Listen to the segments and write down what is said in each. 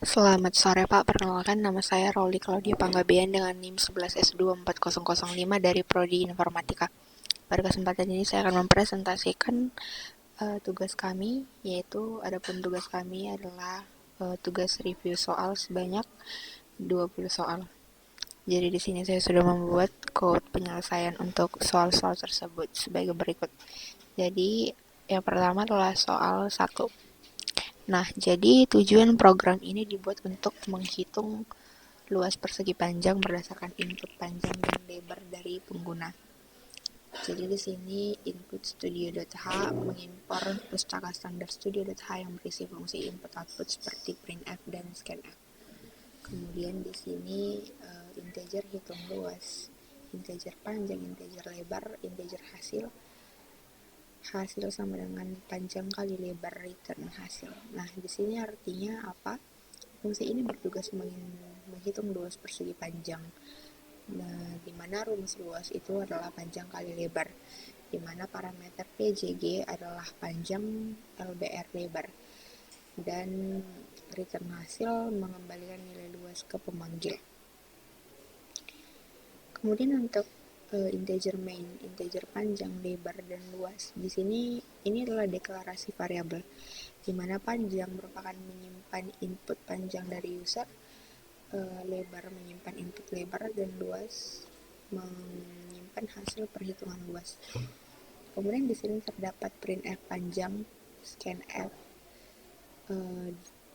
Selamat sore Pak, perkenalkan nama saya Rauli Claudia Panggabean dengan NIM 11S24005 dari Prodi Informatika. Pada kesempatan ini saya akan mempresentasikan tugas kami, yaitu adapun tugas kami adalah tugas review soal sebanyak 20 soal. Jadi di sini saya sudah membuat code penyelesaian untuk soal-soal tersebut sebagai berikut. Jadi yang pertama adalah soal 1. Nah, jadi tujuan program ini dibuat untuk menghitung luas persegi panjang berdasarkan input panjang dan lebar dari pengguna. Jadi di sini input studio.h mengimpor pustaka standar studio.h yang berisi fungsi input-output seperti printf dan scanf. Kemudian di sini integer hitung luas, integer panjang, integer lebar, integer hasil sama dengan panjang kali lebar return hasil. Nah, di sini artinya apa? Fungsi ini bertugas menghitung luas persegi panjang. Nah, di mana rumus luas itu adalah panjang kali lebar, di mana parameter PJG adalah panjang LBR lebar, dan return hasil mengembalikan nilai luas ke pemanggil. Kemudian untuk integer main, integer panjang, lebar, dan luas. Di sini ini adalah deklarasi variabel, di mana panjang merupakan menyimpan input panjang dari user, lebar menyimpan input lebar, dan luas menyimpan hasil perhitungan luas. Kemudian di sini terdapat printf panjang, scanf,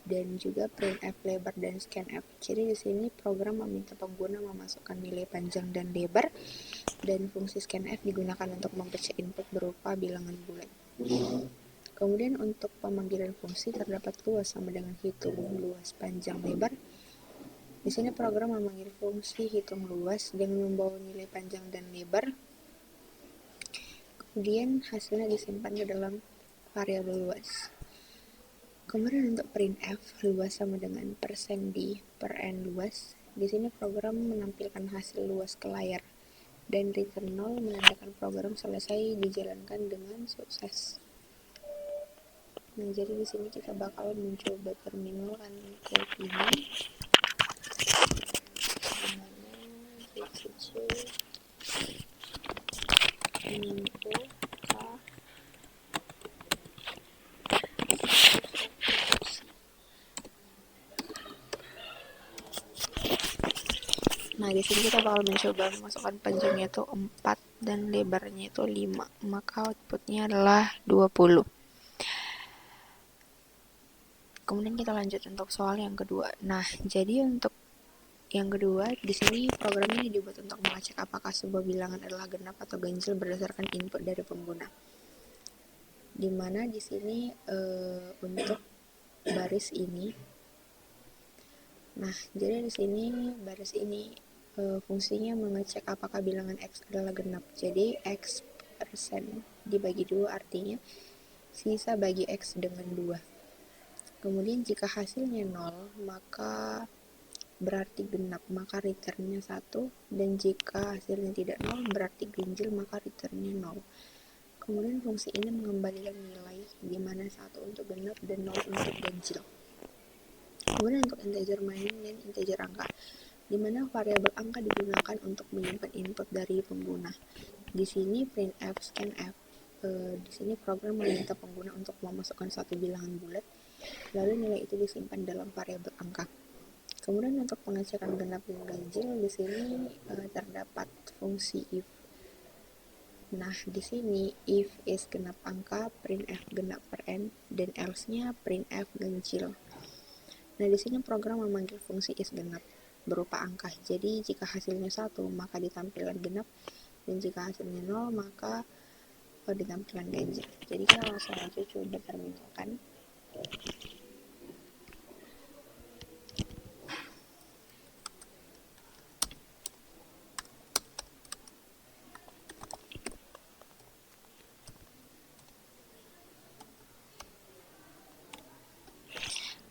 dan juga printf lebar dan scanf. Jadi di sini program meminta pengguna memasukkan nilai panjang dan lebar, dan fungsi scanf digunakan untuk membaca input berupa bilangan bulat. Kemudian untuk pemanggilan fungsi terdapat luas sama dengan hitung luas panjang lebar. Di sini program memanggil fungsi hitung luas dengan membawa nilai panjang dan lebar. Kemudian hasilnya disimpan ke dalam variabel luas. Kemudian untuk printf luas sama dengan % per n luas. Di sini program menampilkan hasil luas ke layar, dan return 0 menandakan program selesai dijalankan dengan sukses. Nah, jadi di sini kita bakal mencoba terminalkan code ini. Nah, di sini kita bakal mencoba memasukkan panjangnya itu 4 dan lebarnya itu 5. Maka outputnya adalah 20. Kemudian kita lanjut untuk soal yang kedua. Nah, jadi untuk yang kedua, di sini program ini dibuat untuk mengecek apakah sebuah bilangan adalah genap atau ganjil berdasarkan input dari pengguna. Dimana di sini untuk baris ini, nah jadi di sini baris ini fungsinya mengecek apakah bilangan x adalah genap. Jadi x persen dibagi 2 artinya sisa bagi x dengan 2. Kemudian jika hasilnya 0 maka berarti genap, maka returnnya 1, dan jika hasilnya tidak 0 berarti ganjil, maka returnnya 0. Kemudian fungsi ini mengembalikan nilai, di mana 1 untuk genap dan 0 untuk ganjil. Kemudian untuk integer main dan integer angka, di mana variabel angka digunakan untuk menyimpan input dari pengguna. Di sini printf, scanf. Di sini program meminta pengguna untuk memasukkan satu bilangan bulat, lalu nilai itu disimpan dalam variabel angka. Kemudian untuk pengecekan genap dan ganjil, di sini terdapat fungsi if. Nah, di sini if is genap angka, printf genap per n, dan else-nya printf ganjil. Nah, di sini program memanggil fungsi is genap berupa angka. Jadi jika hasilnya 1 maka ditampilkan genap, dan jika hasilnya 0 maka ditampilkan ganjil. Jadi kita langsung aja coba terminalkan.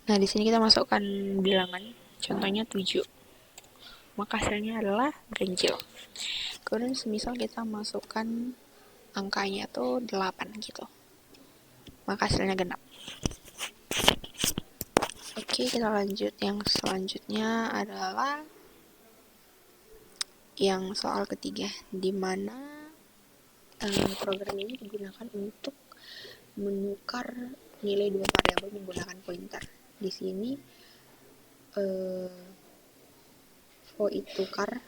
Nah, di sini kita masukkan bilangan, contohnya 7. Maka hasilnya adalah ganjil. Kemudian semisal kita masukkan angkanya tuh 8 gitu, maka hasilnya genap. Oke, Oke, kita lanjut. Yang selanjutnya adalah yang soal ketiga, di mana program ini digunakan untuk menukar nilai dua variabel menggunakan pointer. Di sini void tukar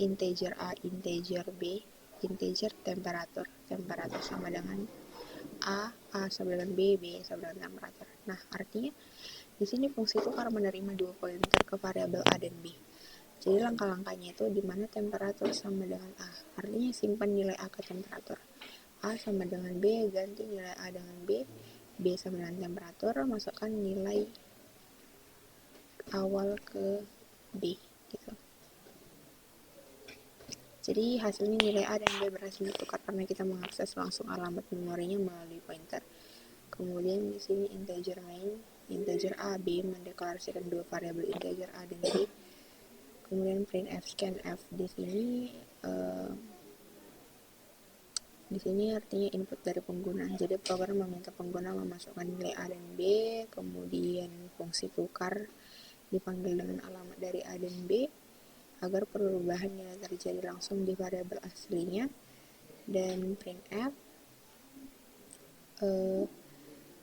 integer A, integer B, integer temperatur sama dengan A sama dengan B sama dengan temperatur. Nah, artinya di sini fungsi tukar menerima dua pointer ke variabel A dan B. Jadi langkah-langkahnya itu di mana temperatur sama dengan A. Artinya simpan nilai A ke temperatur. A sama dengan B, ganti nilai A dengan B sama dengan temperatur, masukkan nilai awal ke B gitu. Jadi hasilnya nilai A dan B berhasil ditukar karena kita mengakses langsung alamat memorinya melalui pointer. Kemudian di sini integer main, integer A, B mendeklarasikan dua variabel integer A dan B. Kemudian printf scanf di sini artinya input dari pengguna. Jadi program meminta pengguna memasukkan nilai A dan B, kemudian fungsi tukar dipanggil dengan alamat dari A dan B agar perubahan nilai terjadi langsung di variabel aslinya. Dan printf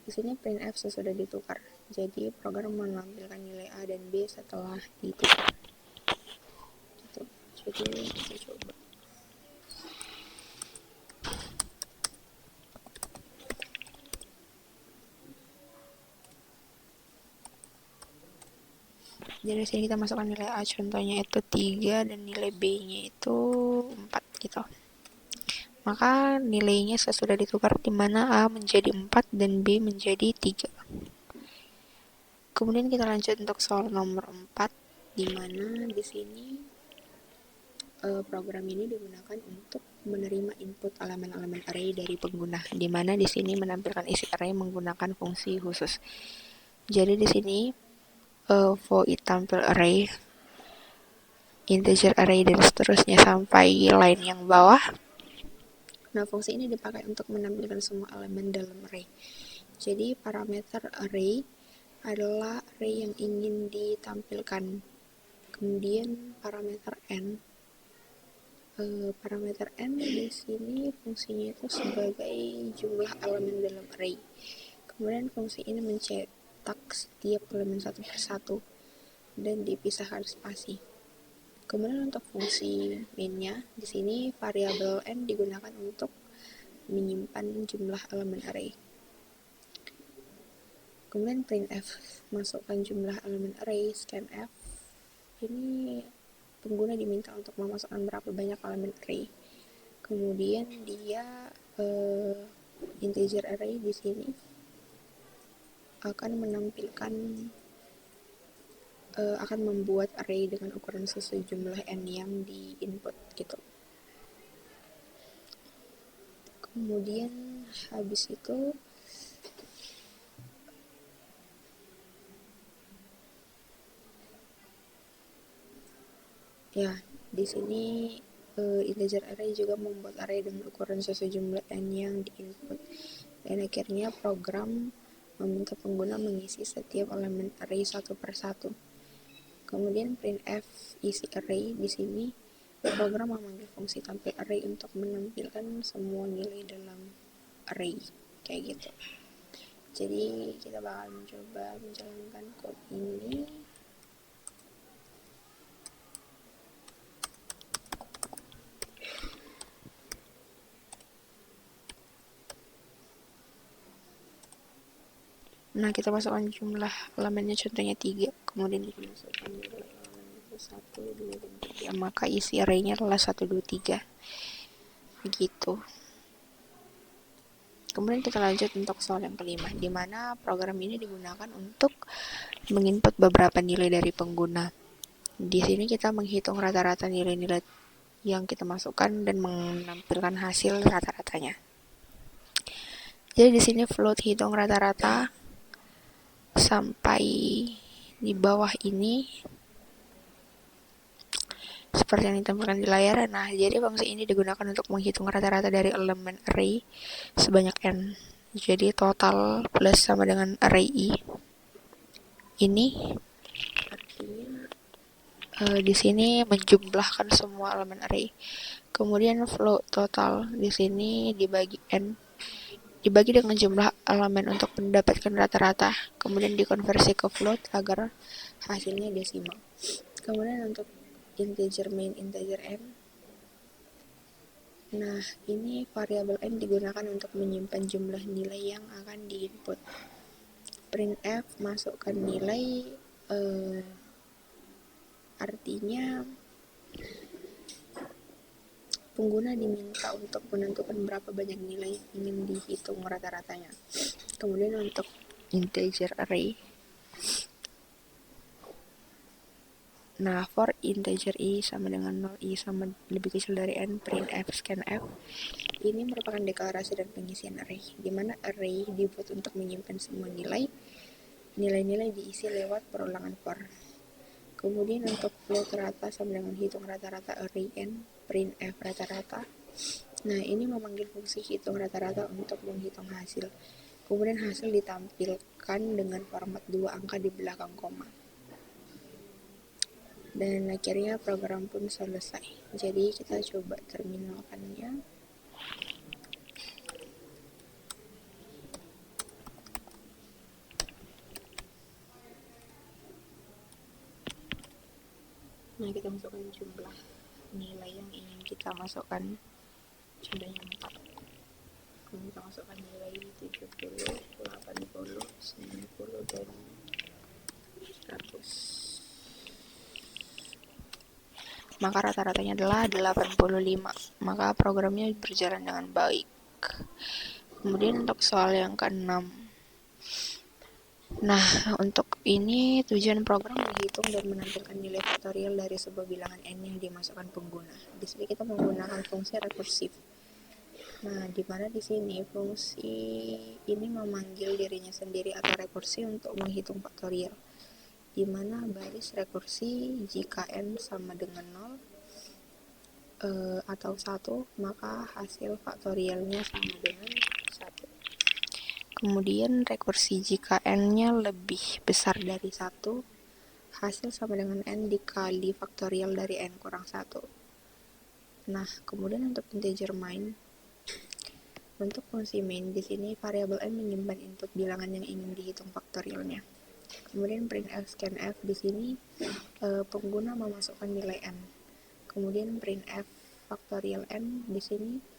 di sini printf sesudah ditukar. Jadi program menampilkan nilai A dan B setelah ditukar. Gitu. Jadi kita coba. Jadi di sini kita masukkan nilai A, contohnya itu 3 dan nilai B-nya itu 4 gitu. Maka nilainya sesudah ditukar di mana A menjadi 4 dan B menjadi 3. Kemudian kita lanjut untuk soal nomor 4, di mana di sini program ini digunakan untuk menerima input elemen-elemen array dari pengguna, di mana di sini menampilkan isi array menggunakan fungsi khusus. Jadi di sini void tampil array, integer array, dan seterusnya sampai line yang bawah. Nah, fungsi ini dipakai untuk menampilkan semua elemen dalam array. Jadi parameter array adalah array yang ingin ditampilkan. Kemudian parameter n di sini fungsinya itu sebagai jumlah elemen dalam array. Kemudian fungsi ini mencetak setiap elemen satu persatu dan dipisahkan spasi. Kemudian untuk fungsi main-nya, di sini variabel n digunakan untuk menyimpan jumlah elemen array. Kemudian printf, masukkan jumlah elemen array, scanf. Ini pengguna diminta untuk memasukkan berapa banyak elemen array. Kemudian dia integer array di sini akan menampilkan akan membuat array dengan ukuran sesuai jumlah n yang di input gitu. Kemudian habis itu ya di sini integer array juga membuat array dengan ukuran sesuai jumlah n yang di input. Dan akhirnya program meminta pengguna mengisi setiap elemen array satu persatu. Kemudian printf isi array di sini program memanggil fungsi tampil array untuk menampilkan semua nilai dalam array kayak gitu. Jadi kita bakal mencoba menjalankan code ini. Nah, kita masukkan jumlah elemennya, contohnya 3, kemudian kita masukkan nilai elemen itu 1, 2, dan 3, maka isi array-nya adalah 1, 2, 3 begitu. Kemudian kita lanjut untuk soal yang kelima, di mana program ini digunakan untuk menginput beberapa nilai dari pengguna. Di sini kita menghitung rata-rata nilai-nilai yang kita masukkan dan menampilkan hasil rata-ratanya. Jadi di sini float hitung rata-rata sampai di bawah ini seperti yang ditampilkan di layar. Nah, jadi fungsi ini digunakan untuk menghitung rata-rata dari elemen array sebanyak n. Jadi total plus sama dengan array i. ini artinya di sini menjumlahkan semua elemen array. Kemudian float total di sini dibagi dengan jumlah elemen untuk mendapatkan rata-rata. Kemudian dikonversi ke float agar hasilnya desimal. Kemudian untuk integer main, integer n. Nah, ini variabel n digunakan untuk menyimpan jumlah nilai yang akan diinput. Printf masukkan nilai, artinya pengguna diminta untuk menentukan berapa banyak nilai yang ingin dihitung rata-ratanya. Kemudian untuk integer array, nah for integer i sama dengan 0, i sama lebih kecil dari n, printf scanf. Ini merupakan deklarasi dan pengisian array, di mana array dibuat untuk menyimpan semua nilai-nilai diisi lewat perulangan for. Kemudian untuk float rata sama dengan hitung rata-rata array n, printf rata-rata. Nah, ini memanggil fungsi hitung rata-rata untuk menghitung hasil. Kemudian hasil ditampilkan dengan format 2 angka di belakang koma. Dan akhirnya program pun selesai. Jadi kita coba terminalkannya. Nah, kita masukkan jumlah nilai yang ingin kita masukkan. Contohnya 4. Kemudian kita masukkan nilai 70, 80, 90, dan 100. Maka rata-ratanya adalah 85. Maka programnya berjalan dengan baik. Kemudian untuk soal yang ke-6. Nah, untuk ini tujuan program menghitung dan menampilkan nilai faktorial dari sebuah bilangan n yang dimasukkan pengguna. Di sini kita menggunakan fungsi rekursif. Nah, di mana di sini fungsi ini memanggil dirinya sendiri atau rekursi untuk menghitung faktorial. Di mana baris rekursi jika n sama dengan 0 atau 1, maka hasil faktorialnya sama dengan 1. Kemudian rekursi jika n-nya lebih besar dari 1, hasil sama dengan n dikali faktorial dari n kurang 1. Nah, kemudian untuk integer main, untuk fungsi main di sini variabel n menyimpan input bilangan yang ingin dihitung faktorialnya. Kemudian printf scanf di sini pengguna memasukkan nilai n. Kemudian printf faktorial n di sini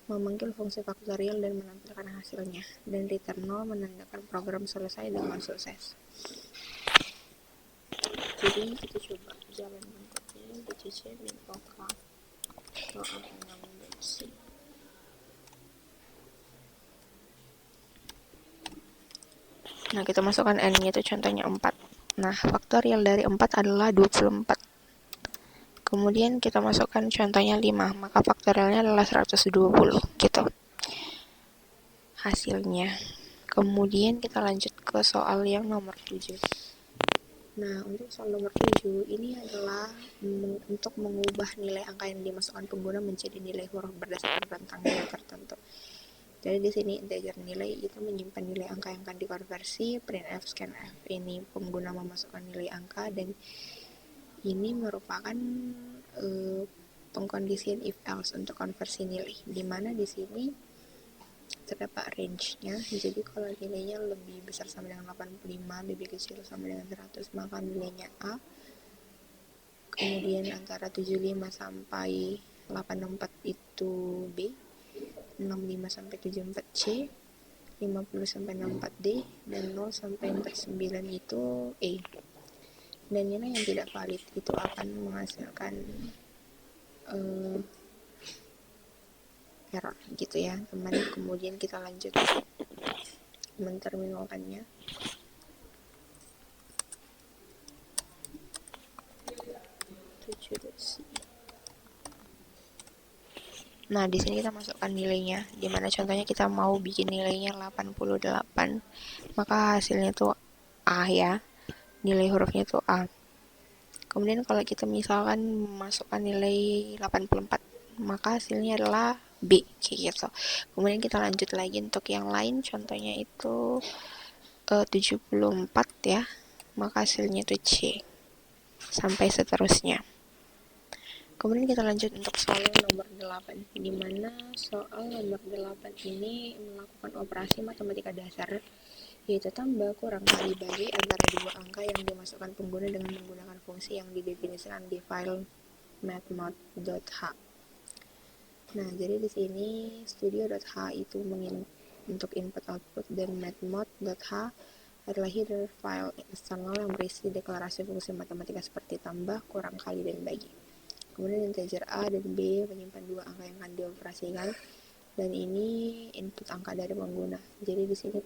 memanggil fungsi faktorial dan menampilkan hasilnya, dan return 0 menandakan program selesai dengan sukses. Jadi kita coba jalan bentuknya di CC Minvoka soal 6c. Nah, kita masukkan n-nya itu contohnya 4. Nah, faktorial dari 4 adalah 24. Kemudian kita masukkan contohnya 5, maka faktorialnya adalah 120 gitu hasilnya. Kemudian kita lanjut ke soal yang nomor 7. Nah, untuk soal nomor 7 ini adalah untuk mengubah nilai angka yang dimasukkan pengguna menjadi nilai huruf berdasarkan rentang nilai tertentu. Jadi di sini integer nilai itu menyimpan nilai angka yang akan dikonversi. Printf scanf ini pengguna memasukkan nilai angka, dan ini merupakan pengkondisian if else untuk konversi nilai, di mana di sini terdapat range-nya. Jadi kalau nilainya lebih besar sama dengan 85, lebih kecil sama dengan 100, maka nilainya A. Kemudian antara 75 sampai 84 itu B, 65 sampai 74 C, 50 sampai 64 D, dan 0 sampai 49 itu E. Dan nilai yang tidak valid itu akan menghasilkan error gitu ya teman. Kemudian kita lanjut menterminalkannya. Nah, di sini kita masukkan nilainya, dimana contohnya kita mau bikin nilainya 88, maka hasilnya tuh A ya, nilai hurufnya tuh A. Kemudian kalau kita misalkan masukkan nilai 84, maka hasilnya adalah B kayak gitu. Kemudian kita lanjut lagi untuk yang lain, contohnya itu 74 ya. maka hasilnya itu C, sampai seterusnya. Kemudian kita lanjut untuk soal nomor 8, di mana soal nomor 8 ini melakukan operasi matematika dasar, yaitu tambah, kurang, kali, bagi antara dua angka yang dimasukkan pengguna dengan menggunakan fungsi yang didefinisikan di file mathmod.h. Nah, jadi di sini studio.h itu untuk input output, dan mathmod.h adalah header file eksternal yang berisi deklarasi fungsi matematika seperti tambah, kurang, kali, dan bagi. Kemudian integer A dan B menyimpan dua angka yang akan dioperasikan, dan ini input angka dari pengguna. Jadi di sini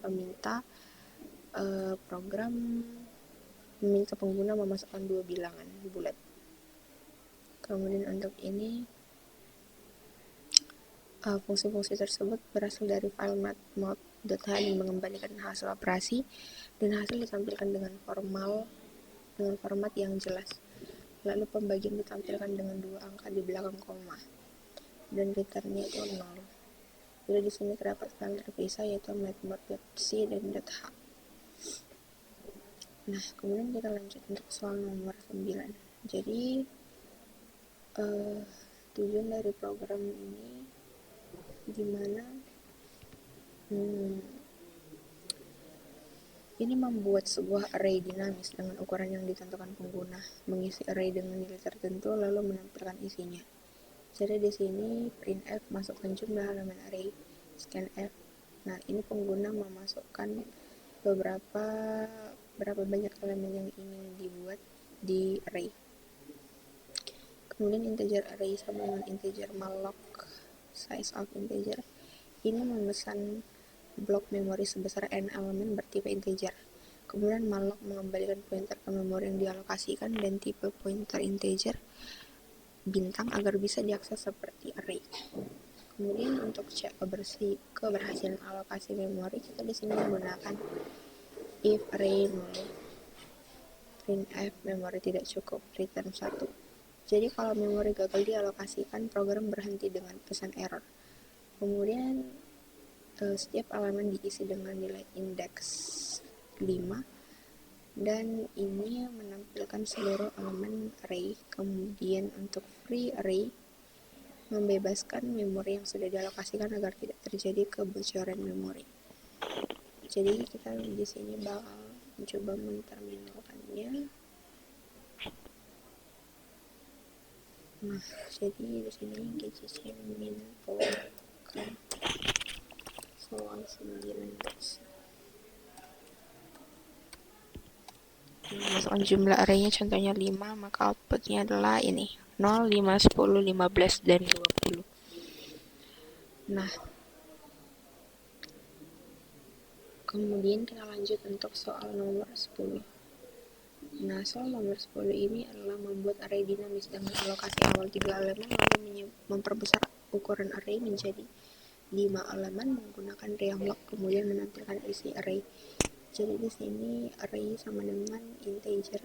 program meminta pengguna memasukkan dua bilangan bulat. Kemudian untuk ini fungsi-fungsi tersebut berasal dari file mathmod.h dan mengembalikan hasil operasi, dan hasil ditampilkan dengan format yang jelas. Lalu pembagian ditampilkan dengan dua angka di belakang koma, dan returnnya itu 0. Jadi di sini terdapat file terpisah yaitu mathmod.c dan .h. Nah, kemudian kita lanjut untuk soal nomor 9. Jadi tujuan dari program ini dimana ini membuat sebuah array dinamis dengan ukuran yang ditentukan pengguna, mengisi array dengan nilai tertentu lalu menampilkan isinya. Jadi di sini printf masukkan jumlah elemen array, scanf. Nah, ini pengguna memasukkan berapa banyak elemen yang ingin dibuat di array. Kemudian integer array sama dengan integer malloc size of integer. Ini memesan blok memori sebesar n elemen bertipe integer. Kemudian malloc mengembalikan pointer ke memori yang dialokasikan dan tipe pointer integer bintang agar bisa diakses seperti array. Kemudian untuk cek keberhasilan alokasi memori, kita di sini menggunakan if array null, printf memori tidak cukup, return 1. Jadi kalau memori gagal dialokasikan, program berhenti dengan pesan error. Kemudian setiap elemen diisi dengan nilai indeks 5, dan ini menampilkan seluruh elemen array. Kemudian untuk free array membebaskan memori yang sudah dialokasikan agar tidak terjadi kebocoran memori. Jadi kita di sini bakal mencoba menterminalkannya. Nah, jadi di sini GCC min-power soal 19. Masukkan jumlah arraynya contohnya 5, maka outputnya adalah ini 0, 5, 10, 15, dan 20. Nah, kemudian kita lanjut untuk soal nomor 10. Nah, soal nomor 10 ini adalah membuat array dinamis dengan alokasi awal 3 elemen lalu memperbesar ukuran array menjadi 5 elemen menggunakan reamlock, kemudian menampilkan isi array. Jadi di sini array sama dengan integer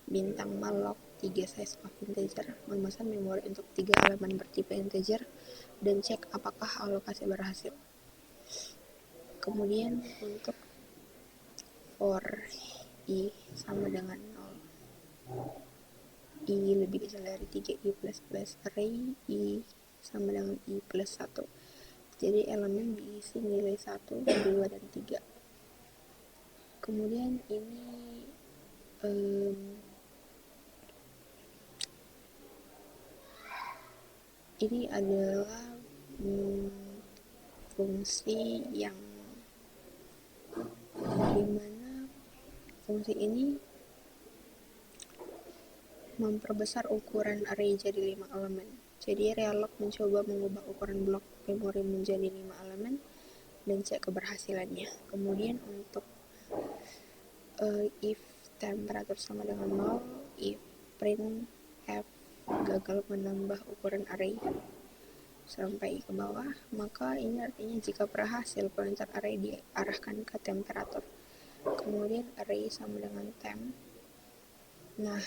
bintang malloc 3 size of integer, memesan memori untuk 3 elemen bertipe integer, dan cek apakah alokasi berhasil. Kemudian untuk for i sama dengan 0, i lebih kecil dari 3, i plus array i sama dengan i plus 1. Jadi elemen diisi nilai 1, 2, dan 3. Kemudian ini adalah fungsi yang dimana fungsi ini memperbesar ukuran array jadi 5 elemen. Jadi realloc mencoba mengubah ukuran blok memori menjadi 5 elemen dan cek keberhasilannya. Kemudian untuk if temperatur sama dengan 0, if printf gagal menambah ukuran array sampai ke bawah, maka ini artinya jika berhasil pointer array diarahkan ke temperatur. Kemudian array sama dengan temp. Nah,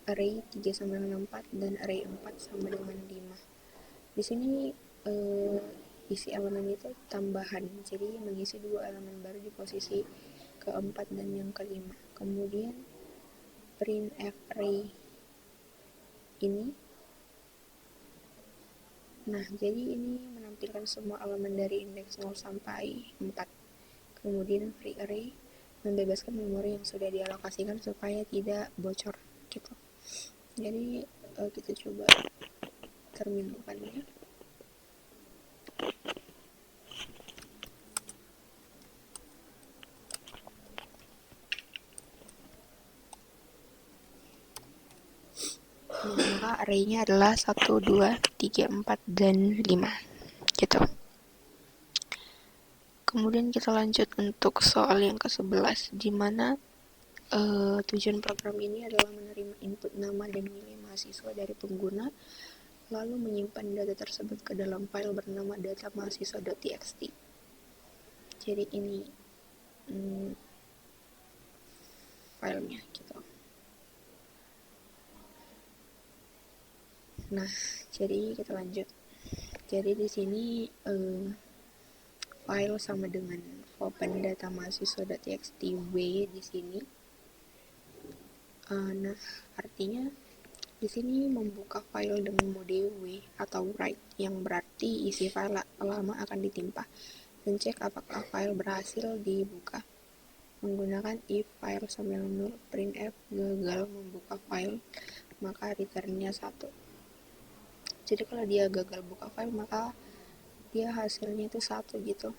array 3 sama dengan 4 dan array 4 sama dengan 5. Di sini isi elemen itu tambahan, jadi mengisi 2 elemen baru di posisi keempat dan yang kelima. Kemudian printf array ini, nah jadi ini menampilkan semua elemen dari indeks 0 sampai 4. Kemudian free array membebaskan memori yang sudah dialokasikan supaya tidak bocor gitu. Jadi kita coba terminalkannya. Maka array-nya adalah 1, 2, 3, 4, dan 5 gitu. Kemudian kita lanjut untuk soal yang ke-11, di mana tujuan program ini adalah menerima input nama dan nilai mahasiswa dari pengguna, lalu menyimpan data tersebut ke dalam file bernama datamahasiswa.txt. Jadi ini filenya gitu. Nah, jadi kita lanjut. Jadi di sini file sama dengan open data mahasiswa.txt w di sini. Nah, artinya di sini membuka file dengan mode w atau write, yang berarti isi file lama akan ditimpa, dan cek apakah file berhasil dibuka. Menggunakan if file sambil 0, printf gagal membuka file, maka return-nya 1. Jadi kalau dia gagal buka file, maka dia hasilnya itu 1 gitu.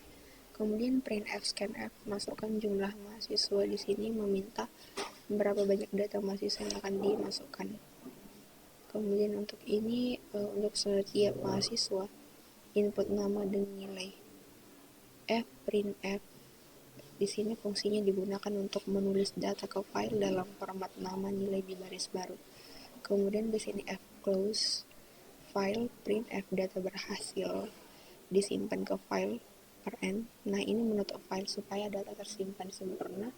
Kemudian printf scanf, masukkan jumlah mahasiswa. Di sini meminta berapa banyak data mahasiswa yang akan dimasukkan. Kemudian untuk ini, untuk setiap mahasiswa, input nama dan nilai. Printf di sini fungsinya digunakan untuk menulis data ke file dalam format nama nilai di baris baru. Kemudian di sini close file, printf data berhasil disimpan ke file per n. Nah, ini menutup file supaya data tersimpan sempurna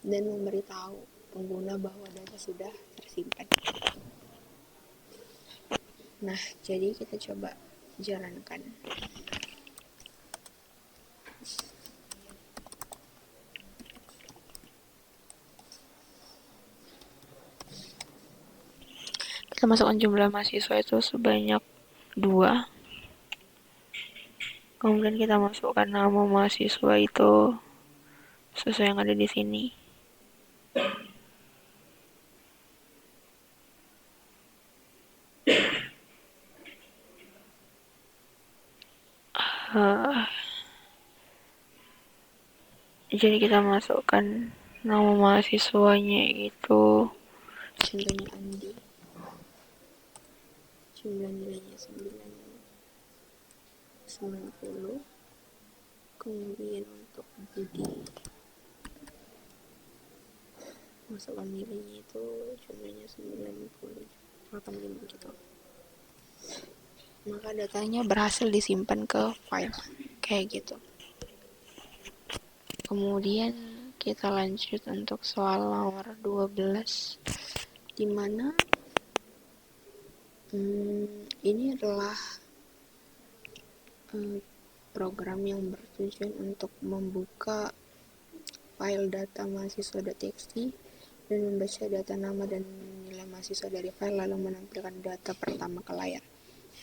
dan memberitahu pengguna bahwa data sudah tersimpan. Nah, jadi kita coba jalankan. Kita masukkan jumlah mahasiswa itu sebanyak 2. Kemudian kita masukkan nama mahasiswa itu sesuai yang ada di sini. Jadi kita masukkan nama mahasiswanya itu contohnya Andi, jumlah nilainya 90. Kemudian untuk Budi, masukkan nilainya itu jumlahnya 85 gitu. Maka datanya berhasil disimpan ke file kayak gitu. Kemudian kita lanjut untuk soal nomor 12, di mana ini adalah program yang bertujuan untuk membuka file data mahasiswa.txt dan membaca data nama dan nilai mahasiswa dari file, lalu menampilkan data pertama ke layar.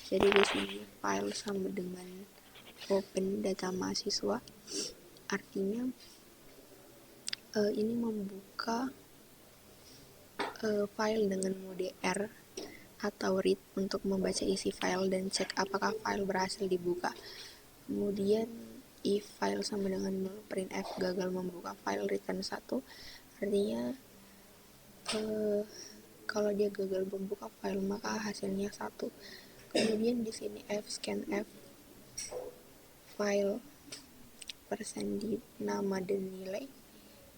Jadi di sini file sama dengan open data mahasiswa, artinya ini membuka file dengan mode R atau read untuk membaca isi file dan cek apakah file berhasil dibuka. Kemudian if file sama dengan 0, printf gagal membuka file, return 1. Artinya kalau dia gagal membuka file maka hasilnya 1. Kemudian di sini fscanf file persen di nama dan nilai.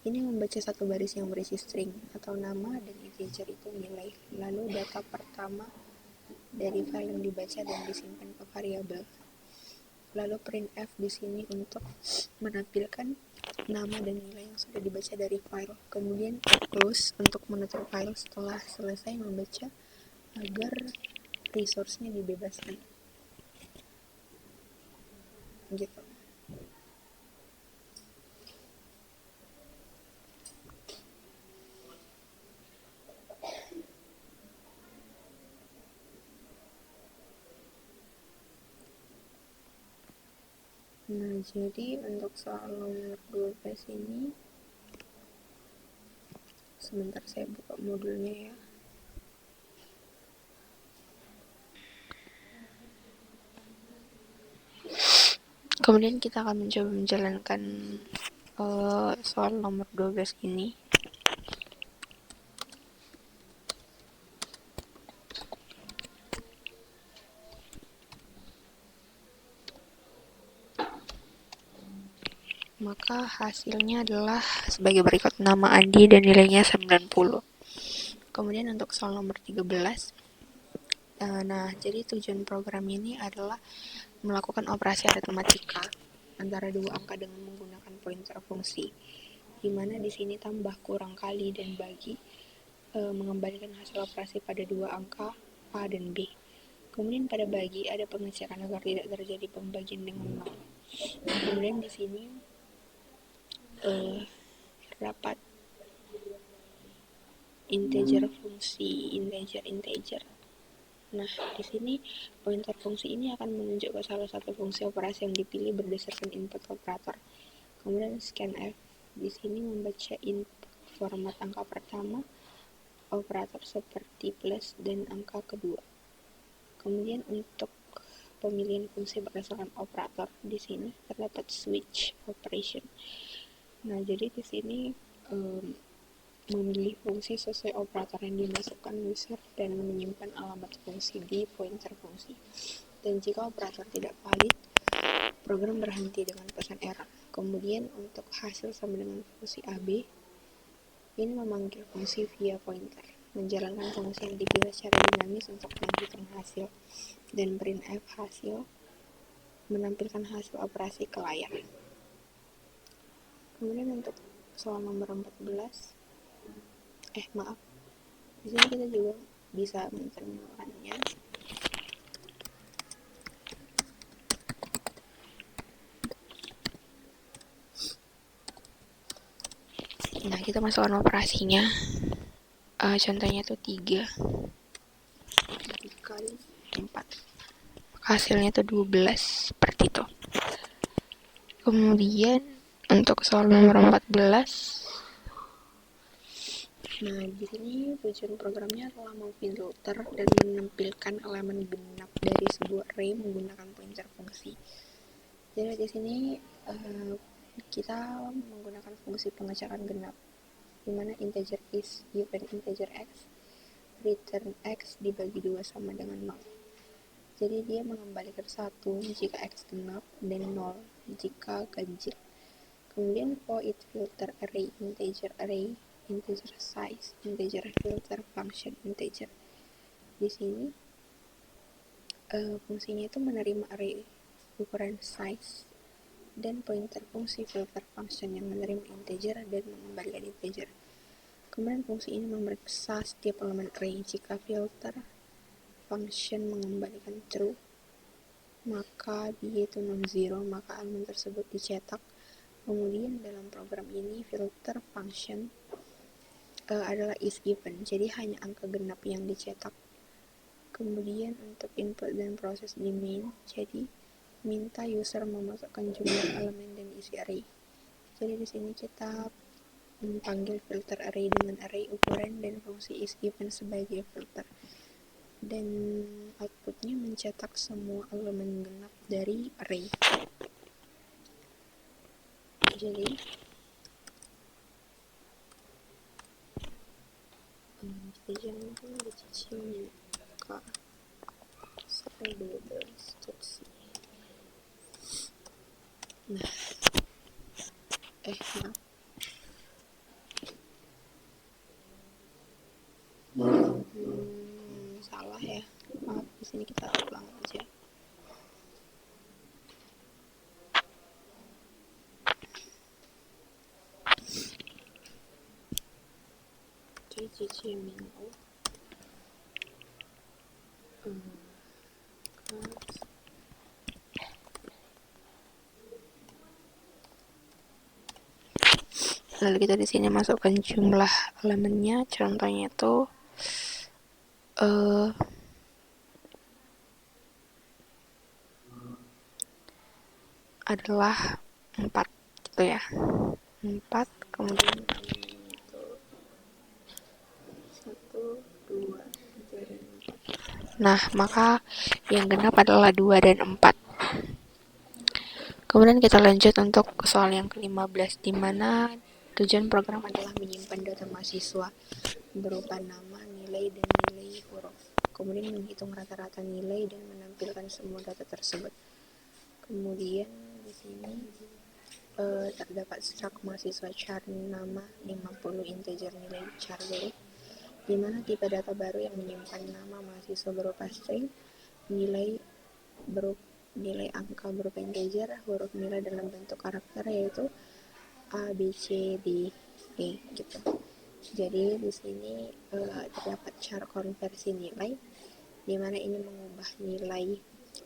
Ini membaca satu baris yang berisi string atau nama dan integer itu nilai. Lalu data pertama dari file yang dibaca dan disimpan ke variabel. Lalu printf di sini untuk menampilkan nama dan nilai yang sudah dibaca dari file. Kemudian close untuk menutup file setelah selesai membaca agar resource-nya dibebaskan. Gitu. Nah, jadi untuk soal nomor 12 ini, sebentar saya buka modulnya ya. Kemudian kita akan mencoba menjalankan soal nomor 12 ini. Maka hasilnya adalah sebagai berikut: nama Andi dan nilainya 90. Kemudian untuk soal nomor 13, nah jadi tujuan program ini adalah melakukan operasi aritmatika antara dua angka dengan menggunakan pointer fungsi, di mana di sini tambah, kurang, kali, dan bagi mengembalikan hasil operasi pada dua angka A dan B. Kemudian pada bagi ada pengecekan agar tidak terjadi pembagian dengan nol. Kemudian di sini terdapat integer fungsi integer. Nah, di sini pointer fungsi ini akan menunjuk ke salah satu fungsi operasi yang dipilih berdasarkan input operator. Kemudian scanf di sini membaca input format angka pertama, operator seperti plus dan angka kedua. Kemudian untuk pemilihan fungsi berdasarkan operator di sini terdapat switch operation. Nah, jadi di sini memilih fungsi sesuai operator yang dimasukkan user dan menyimpan alamat fungsi di pointer fungsi. Dan jika operator tidak valid, program berhenti dengan pesan error. Kemudian untuk hasil sama dengan fungsi AB, ini memanggil fungsi via pointer, menjalankan fungsi yang dipilih secara dinamis untuk menghitung hasil, dan printf hasil menampilkan hasil operasi ke layar. Kemudian untuk soal nomor 14, di sini kita juga bisa mencerminkannya. Nah, kita masukkan operasinya. Contohnya tuh 3 dikali 4. Hasilnya tuh 12, seperti itu. Kemudian untuk soal nomor 14, nah di sini tujuan programnya adalah memfilter dan menampilkan elemen genap dari sebuah array menggunakan pointer fungsi. Jadi di sini kita menggunakan fungsi pengecekan genap, di mana integer is given integer x, return x dibagi 2 sama dengan 0. Jadi dia mengembalikan 1 jika x genap dan 0 jika ganjil. Kemudian for it filter array, integer size, integer filter function integer. Di sini fungsinya itu menerima array ukuran size dan pointer fungsi filter function yang menerima integer dan mengembalikan integer. Kemudian fungsi ini memeriksa setiap elemen array. Jika filter function mengembalikan true, maka dia itu non-zero, maka elemen tersebut dicetak. Kemudian dalam program ini filter function adalah is given, jadi hanya angka genap yang dicetak. Kemudian untuk input dan proses di main, jadi minta user memasukkan jumlah elemen dan isi array. Jadi di sini kita panggil filter array dengan array ukuran dan fungsi is given sebagai filter. Dan outputnya mencetak semua elemen genap dari array. Jadi kita jangan dicicil ke 12 instruksi. Nah, salah ya, maaf, di sini kita ulang aja. JCMNO lalu kita di sini masukkan jumlah elemennya. Contohnya itu adalah 4 gitu ya. 4, kemudian 1, 2, 3, dan 4. Nah, maka yang genap adalah 2 dan 4. Kemudian kita lanjut untuk soal yang ke-15, di mana tujuan program adalah menyimpan data mahasiswa berupa nama, nilai, dan nilai huruf. Kemudian menghitung rata-rata nilai dan menampilkan semua data tersebut. Kemudian di sini terdapat strak mahasiswa char nama 50 integer nilai char jadi di mana tipe data baru yang menyimpan nama mahasiswa berupa string, nilai angka berupa integer, huruf nilai dalam bentuk karakter yaitu A, B, C, D, E gitu. Jadi di sini terdapat char konversi nilai di mana ini mengubah nilai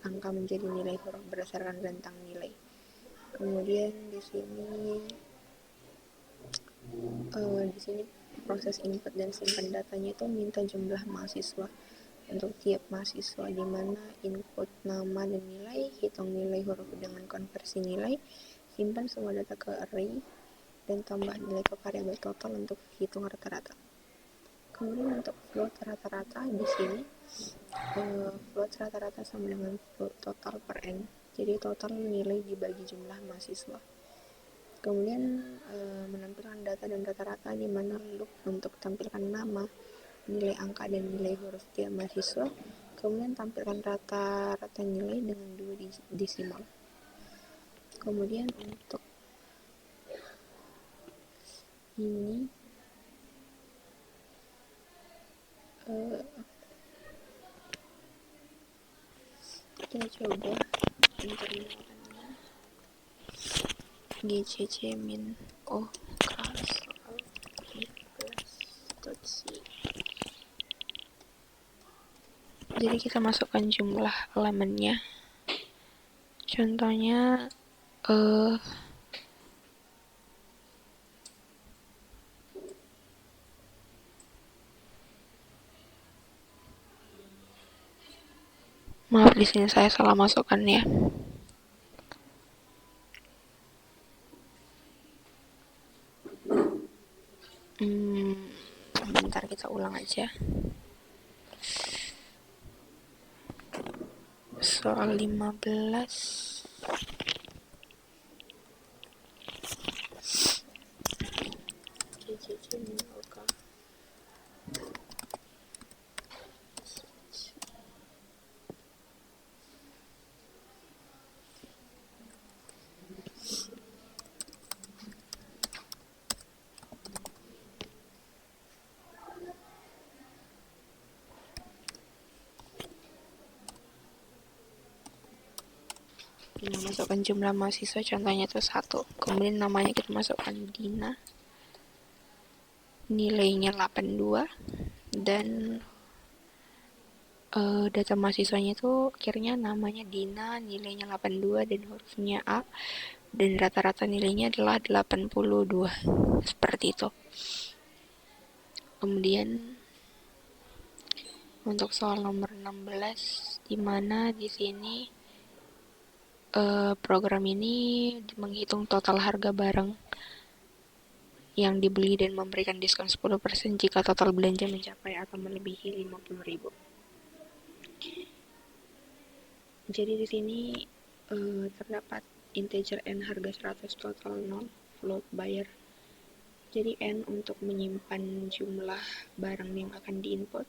angka menjadi nilai huruf berdasarkan rentang nilai. Kemudian di sini proses input dan simpan datanya itu minta jumlah mahasiswa untuk tiap mahasiswa, di mana input nama dan nilai, hitung nilai huruf dengan konversi nilai, simpan semua data ke array, dan tambah nilai ke variabel total untuk hitung rata-rata. Kemudian untuk float rata-rata di sini float rata-rata sama dengan float total per n. Jadi total nilai dibagi jumlah mahasiswa. Kemudian menampilkan data dan rata-rata di mana loop untuk tampilkan nama, nilai angka dan nilai huruf tiap mahasiswa. Kemudian tampilkan rata-rata nilai dengan 2 desimal. Kemudian untuk ini kita coba menyalakannya GCC min O K soal 15.c. Jadi kita masukkan jumlah elemennya. Contohnya maaf di sini saya salah masukkannya. Bentar kita ulang aja. Soal 15 GCC min OK. Masukkan jumlah mahasiswa, contohnya itu 1. Kemudian namanya kita masukkan Dina, nilainya 82, dan data mahasiswanya itu akhirnya namanya Dina, nilainya 82 dan hurufnya A, dan rata-rata nilainya adalah 82. Seperti itu. Kemudian untuk soal nomor 16, di mana di sini program ini menghitung total harga barang yang dibeli dan memberikan diskon 10% jika total belanja mencapai atau melebihi 50.000. Jadi di sini terdapat integer n harga 100, total 0, float bayar. Jadi n untuk menyimpan jumlah barang yang akan diinput,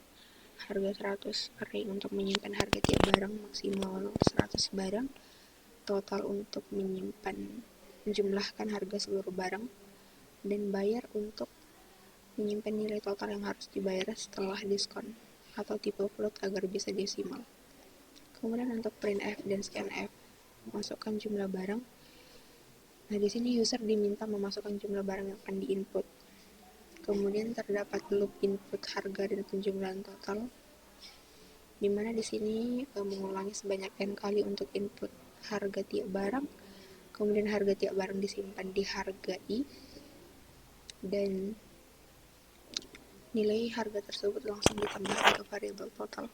harga 100, array untuk menyimpan harga tiap barang maksimal 100 barang, total untuk menjumlahkan harga seluruh barang, dan bayar untuk menyimpan nilai total yang harus dibayar setelah diskon atau tipe float agar bisa desimal. Kemudian untuk printf dan scanf, masukkan jumlah barang. Nah, di sini user diminta memasukkan jumlah barang yang akan diinput. Kemudian terdapat loop input harga dan penjumlahan total, di mana di sini mengulangi sebanyak n kali untuk input harga tiap barang. Kemudian harga tiap barang disimpan di harga i, dan nilai harga tersebut langsung ditambahkan ke variabel total.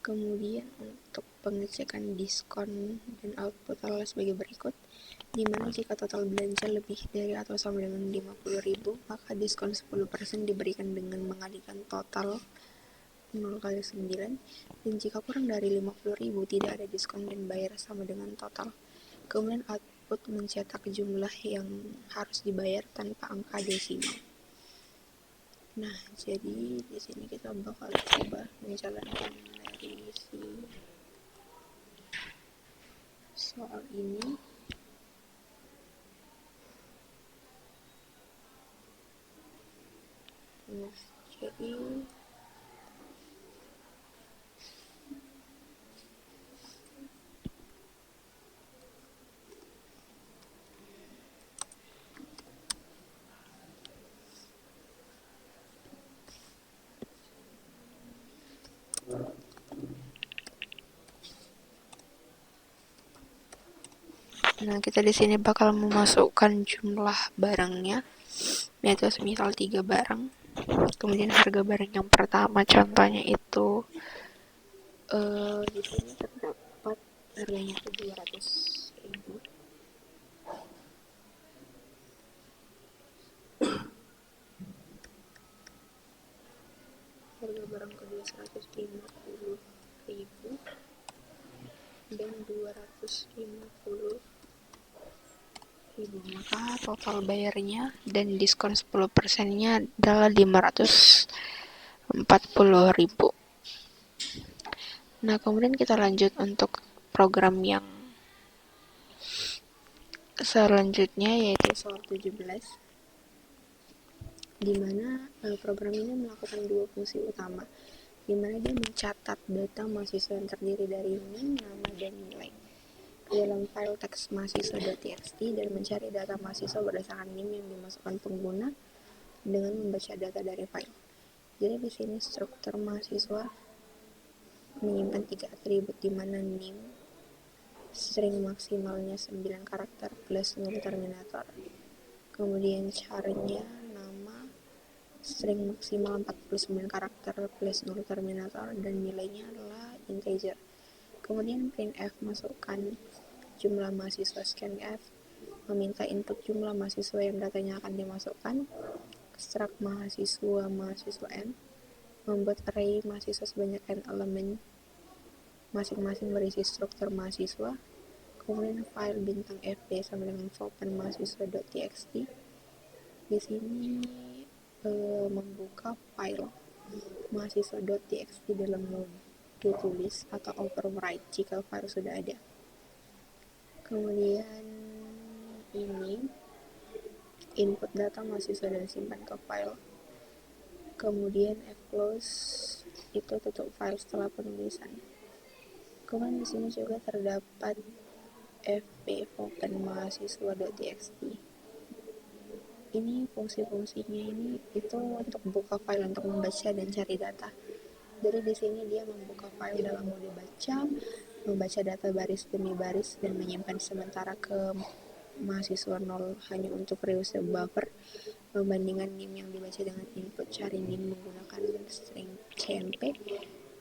Kemudian untuk pengecekan diskon dan output adalah sebagai berikut, di mana jika total belanja lebih dari atau sama dengan 50.000, maka diskon 10% diberikan dengan mengalihkan total 0 kali 9, dan jika kurang dari 50.000 tidak ada diskon dan bayar sama dengan total. Kemudian output mencetak jumlah yang harus dibayar tanpa angka desimal. Nah, jadi di sini kita bakal coba menjalankan dari si soal ini. Nah, jadi kita di sini bakal memasukkan jumlah barangnya, yaitu semisal 3 barang. Kemudian harga barang yang pertama contohnya itu di sini terdapat harganya itu 200.000. Harga barang kedua 150.000 dan 250.000, maka total bayarnya dan diskon 10%-nya adalah 540.000. Nah, kemudian kita lanjut untuk program yang selanjutnya, yaitu soal 17, di mana program ini melakukan 2 fungsi utama, di mana dia mencatat data mahasiswa yang terdiri dari NIM, nama, dan nilai ke dalam file teks mahasiswa.txt dan mencari data mahasiswa berdasarkan NIM yang dimasukkan pengguna dengan membaca data dari file. Jadi di sini struktur mahasiswa menyimpan 3 atribut, di mana NIM string maksimalnya 9 karakter plus 0 terminator. Kemudian char-nya nama string maksimal 49 karakter plus 0 terminator dan nilainya adalah integer. Kemudian printf masukkan jumlah mahasiswa, scanf meminta input jumlah mahasiswa yang datanya akan dimasukkan, struct mahasiswa n membuat array mahasiswa sebanyak n elemen masing-masing berisi struktur mahasiswa. Kemudian file bintang fd sama dengan open mahasiswa.txt. Di sini membuka file mahasiswa.txt dalam mode tulis atau overwrite jika file sudah ada. Kemudian ini input data mahasiswa dan simpan ke file. Kemudian fclose itu tutup file setelah penulisan. Kemudian di sini juga terdapat fp open mahasiswa.txt. Ini fungsi-fungsinya ini itu untuk buka file, untuk membaca dan cari data. Jadi di sini dia membuka file dalam mode baca, membaca data baris demi baris dan menyimpan sementara ke mahasiswa 0 hanya untuk reuse buffer, membandingkan NIM yang dibaca dengan input cari NIM menggunakan string cmp,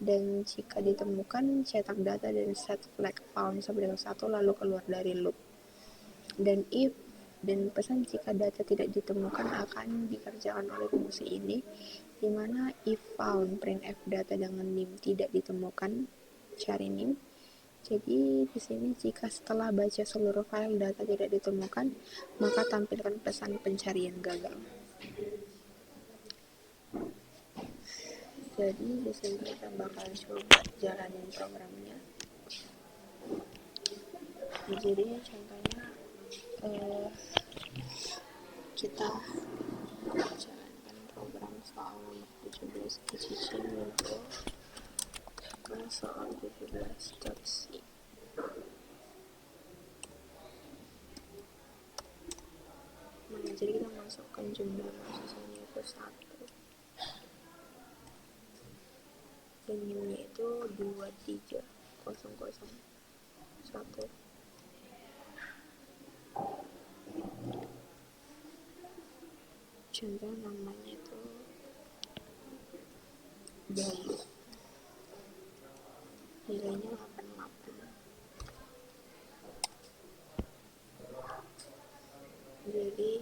dan jika ditemukan cetak data dan set flag found sampai dengan 1 lalu keluar dari loop. Dan if dan pesan jika data tidak ditemukan akan dikerjakan oleh fungsi ini, di mana if found printf data dengan NIM tidak ditemukan cari NIM. Jadi di sini jika setelah baca seluruh file data tidak ditemukan, maka tampilkan pesan pencarian gagal. Jadi di sini kita bakal coba jalanin programnya. Jadi contohnya kita jalankan program soal nomor 17 decision window ke soal 17.c. Nah, jadi kita masukkan jumlah mahasiswanya itu 1 dan NIM-nya itu 23001. Contoh namanya itu Bayu. nilainya 88. Jadi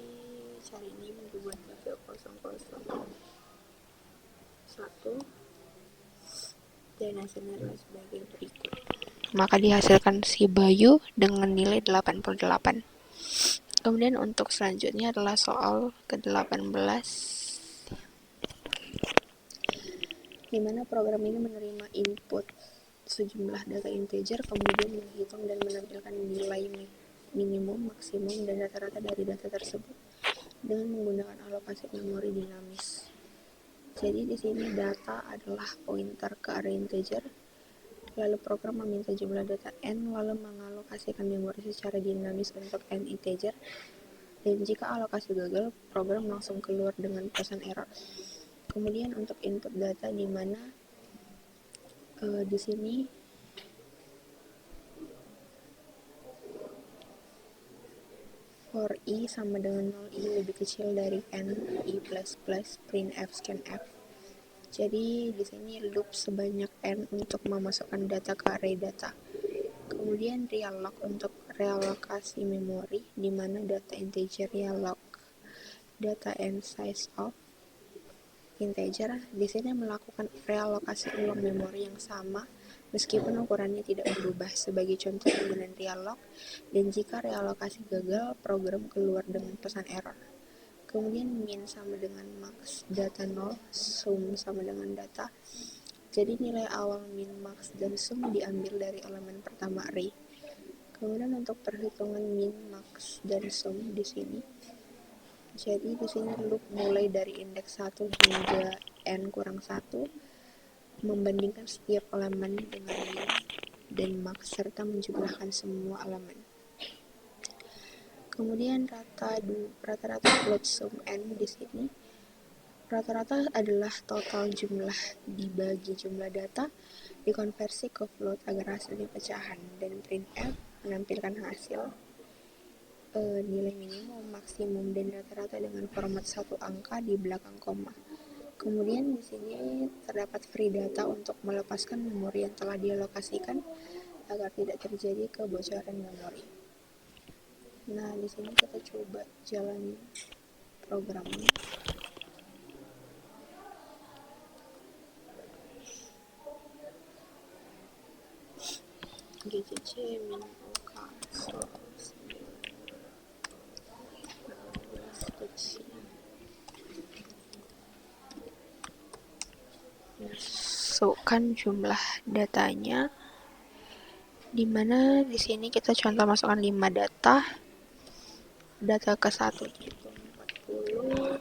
cari NIM 23001 dan hasilnya adalah sebagai berikut. Maka dihasilkan si Bayu dengan nilai 88. Kemudian untuk selanjutnya adalah soal ke-18, di mana program ini menerima input sejumlah data integer, kemudian menghitung dan menampilkan nilai minimum, maksimum, dan rata-rata dari data tersebut dengan menggunakan alokasi memori dinamis. Jadi di sini data adalah pointer ke array integer, lalu program meminta jumlah data n, lalu mengalokasikan memori secara dinamis untuk n integer, dan jika alokasi gagal, program langsung keluar dengan pesan error. Kemudian untuk input data, di mana di sini for i sama dengan 0, i lebih kecil dari n, i plus plus, printf scanf. Jadi di sini loop sebanyak n untuk memasukkan data ke array data. Kemudian realloc untuk realokasi memori, di mana data integer realloc data and size of integer. Di sini melakukan realokasi ulang memori yang sama meskipun ukurannya tidak berubah. Sebagai contoh penggunaan realloc, dan jika realokasi gagal, program keluar dengan pesan error. Kemudian min sama dengan max, data 0, sum sama dengan data. Jadi nilai awal min, max, dan sum diambil dari elemen pertama array. Kemudian untuk perhitungan min, max, dan sum di sini. Jadi di sini loop mulai dari indeks 1 hingga n kurang 1, membandingkan setiap elemen dengan min dan max serta menjumlahkan semua elemen. Kemudian rata-rata float sum n di sini. Rata-rata adalah total jumlah dibagi jumlah data, dikonversi ke float agar hasilnya pecahan, dan printf menampilkan hasil nilai minimum, maksimum, dan rata-rata dengan format satu angka di belakang koma. Kemudian di sini terdapat free data untuk melepaskan memori yang telah dialokasikan agar tidak terjadi kebocoran memori. Nah, di sini kita coba jalani programnya. GCC min OK source masukkan jumlah datanya, dimana di sini kita contoh masukkan 5 data. Data ke 1 itu 40,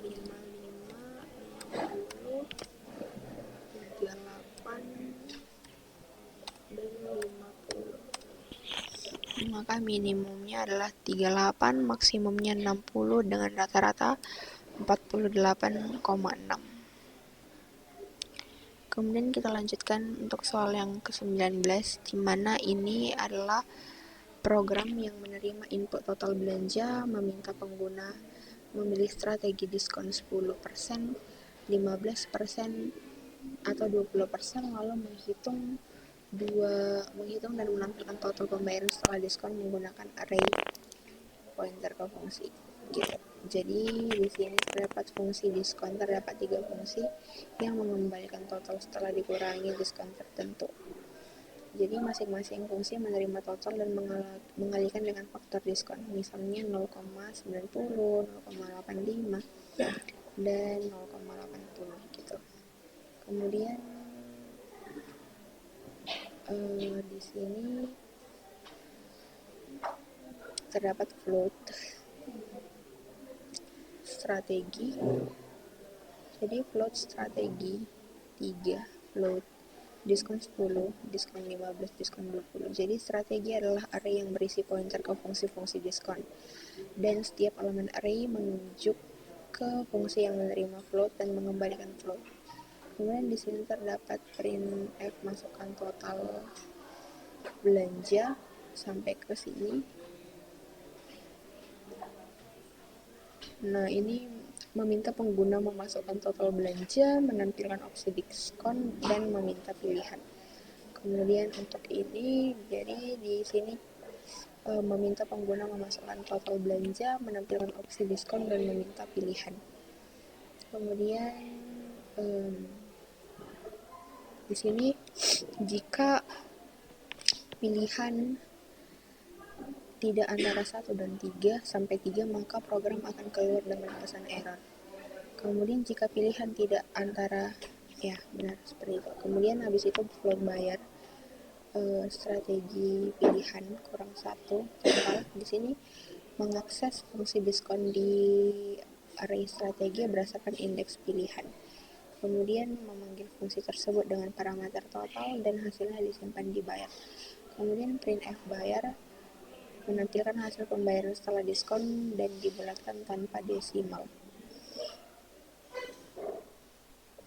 55, 60, 38, dan 50. Maka minimumnya adalah 38, maksimumnya 60 dengan rata-rata 48,6. Kemudian kita lanjutkan untuk soal yang ke-19, di mana ini adalah program yang menerima input total belanja, meminta pengguna memilih strategi diskon 10%, 15%, atau 20%, lalu menghitung dan menampilkan total pembayaran setelah diskon menggunakan array pointer ke fungsi. Gitu. Jadi di sini terdapat fungsi diskon, terdapat 3 fungsi yang mengembalikan total setelah dikurangi diskon tertentu. Jadi masing-masing fungsi menerima total dan mengalihkan dengan faktor diskon, misalnya 0,90, 0,85, dan 0,80 gitu. Kemudian di sini terdapat float strategi. Jadi float strategi 3, float diskon 10, diskon 15, diskon 20. Jadi strategi adalah array yang berisi pointer ke fungsi-fungsi diskon. Dan setiap elemen array menunjuk ke fungsi yang menerima float dan mengembalikan float. Kemudian di sini terdapat printf masukkan total belanja sampai ke sini. Nah, ini meminta pengguna memasukkan total belanja, menampilkan opsi diskon, dan meminta pilihan. Kemudian untuk ini, jadi di sini meminta pengguna memasukkan total belanja, menampilkan opsi diskon, dan meminta pilihan. Kemudian di sini jika pilihan tidak antara 1 dan 3 sampai 3, maka program akan keluar dengan pesan error. Kemudian jika pilihan tidak antara, ya benar seperti itu. Kemudian habis itu flow bayar, strategi pilihan kurang 1. Contoh di sini mengakses fungsi diskon di array strategi berdasarkan indeks pilihan. Kemudian memanggil fungsi tersebut dengan parameter total dan hasilnya disimpan di bayar. Kemudian printf bayar menampilkan hasil pembayaran setelah diskon dan dibulatkan tanpa desimal.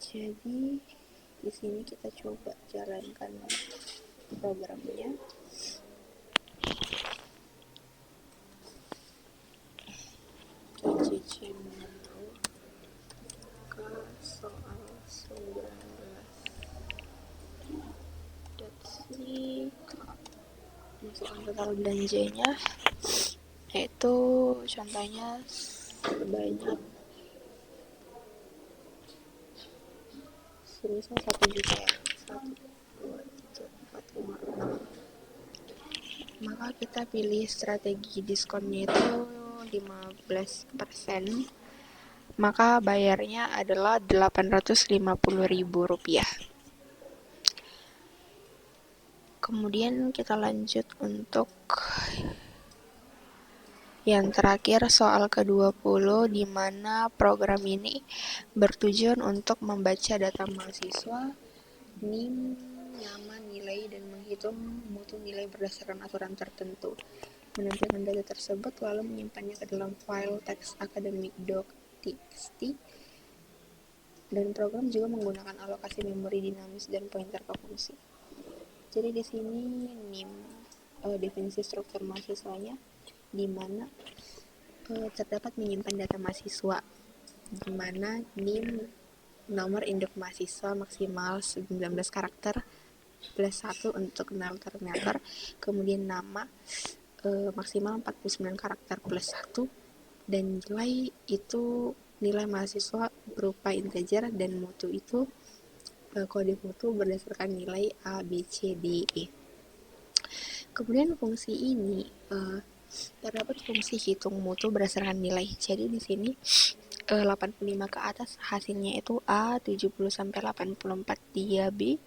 Jadi di sini kita coba jalankan programnya. CC mau ke soal 19. Masukkan total belanjanya, yaitu contohnya sebanyak semisal 1 juta ya, 1, 2, 3, 4, 5, 6. Maka kita pilih strategi diskonnya itu 15%, maka bayarnya adalah Rp850.000. Kemudian kita lanjut untuk yang terakhir, soal ke-20, di mana program ini bertujuan untuk membaca data mahasiswa, NIM, nama, nilai, dan menghitung mutu nilai berdasarkan aturan tertentu. Menampilkan data tersebut lalu menyimpannya ke dalam file teks academic.txt, dan program juga menggunakan alokasi memori dinamis dan pointer ke fungsi. Jadi di sini NIM, definisi struktur mahasiswanya, di mana terdapat menyimpan data mahasiswa, di mana NIM nomor induk mahasiswa maksimal 19 karakter plus 1 untuk meter, kemudian nama maksimal 49 karakter plus 1, dan nilai itu nilai mahasiswa berupa integer, dan mutu itu kode mutu berdasarkan nilai A, B, C, D, E. Kemudian fungsi ini terdapat fungsi hitung mutu berdasarkan nilai. Jadi di sini 85 ke atas hasilnya itu A, 70 sampai 84 dia B,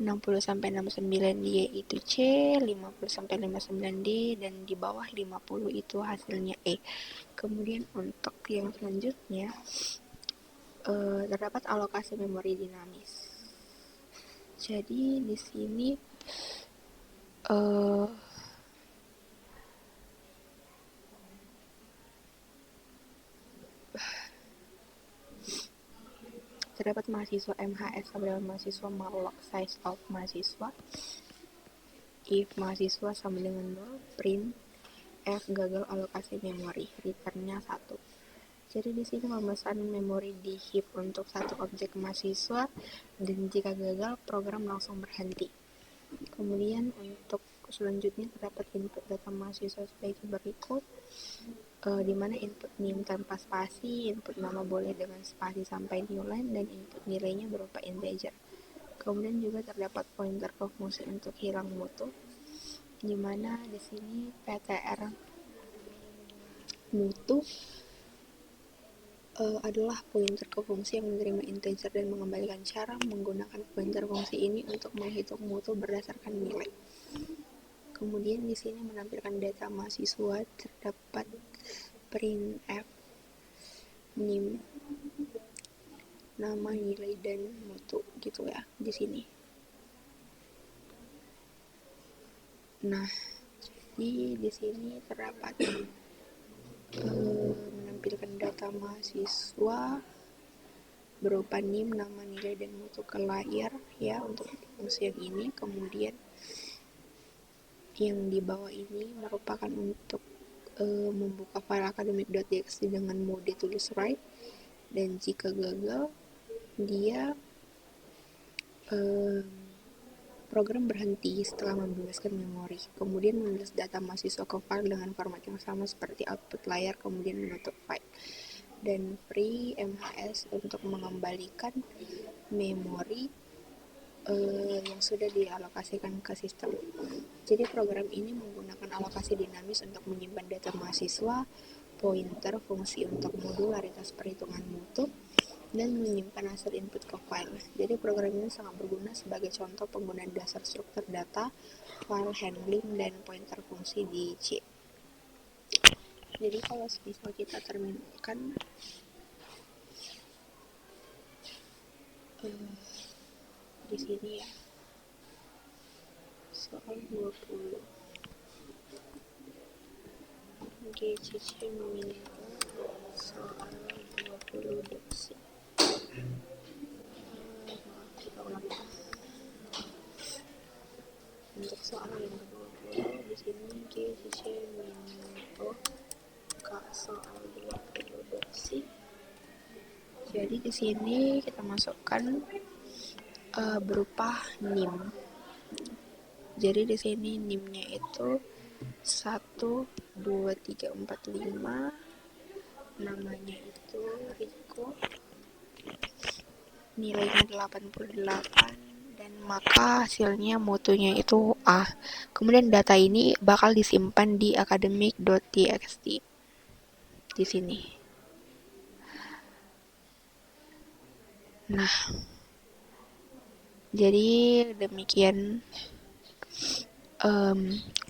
60 sampai 69 dia itu C, 50 sampai 59 D, dan di bawah 50 itu hasilnya E. Kemudian untuk yang selanjutnya terdapat alokasi memori dinamis. Jadi di sini terdapat mahasiswa MHS sama dengan mahasiswa malloc size of mahasiswa. If mahasiswa sama dengan 0, print F gagal alokasi memori, returnnya 1. Jadi di sini memesan memori di heap untuk satu objek mahasiswa, dan jika gagal program langsung berhenti. Kemudian untuk selanjutnya terdapat input data mahasiswa sebagai berikut, di mana input NIM tanpa spasi, input nama boleh dengan spasi sampai new line, dan input nilainya berupa integer. Kemudian juga terdapat pointer ke fungsi untuk hilang mutu, di mana di sini PTR mutu adalah pointer ke fungsi yang menerima integer dan mengembalikan. Cara menggunakan pointer fungsi ini untuk menghitung mutu berdasarkan nilai. Kemudian di sini menampilkan data mahasiswa, terdapat printf NIM, nama, nilai, dan mutu gitu ya di sini. Nah, jadi di sini terdapat menampilkan data mahasiswa berupa NIM, nama, nilai, dan mutu ke layar ya untuk fungsi yang ini. Kemudian yang di bawah ini merupakan untuk membuka file academic.txt dengan mode tulis write, dan jika gagal dia program berhenti setelah membebaskan memori, kemudian menulis data mahasiswa ke file dengan format yang sama seperti output layar, kemudian menutup file. Dan free MHS untuk mengembalikan memori yang sudah dialokasikan ke sistem. Jadi program ini menggunakan alokasi dinamis untuk menyimpan data mahasiswa, pointer, fungsi untuk modularitas perhitungan mutu, dan menyimpan hasil input ke file. Jadi program ini sangat berguna sebagai contoh penggunaan dasar struktur data, file handling, dan pointer fungsi di C. Jadi kalau misal kita terminkan di sini ya, soal 20 GCC meminta soal 20 doksi. Kita ulang. Untuk soal yang ke-20 di sini GCC meminta soal 20 doksi. Jadi di sini kita masukkan berupa NIM. Jadi di sini NIM-nya itu 1, 2, 3, 4, 5. Namanya itu Riko. Nilainya 88 dan maka hasilnya mutunya itu A. Kemudian data ini bakal disimpan di academic.txt di sini. Nah, jadi demikian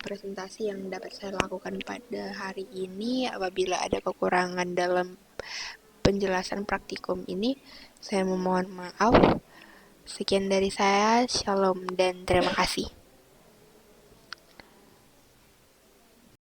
presentasi yang dapat saya lakukan pada hari ini. Apabila ada kekurangan dalam penjelasan praktikum ini, saya memohon maaf. Sekian dari saya, shalom dan terima kasih.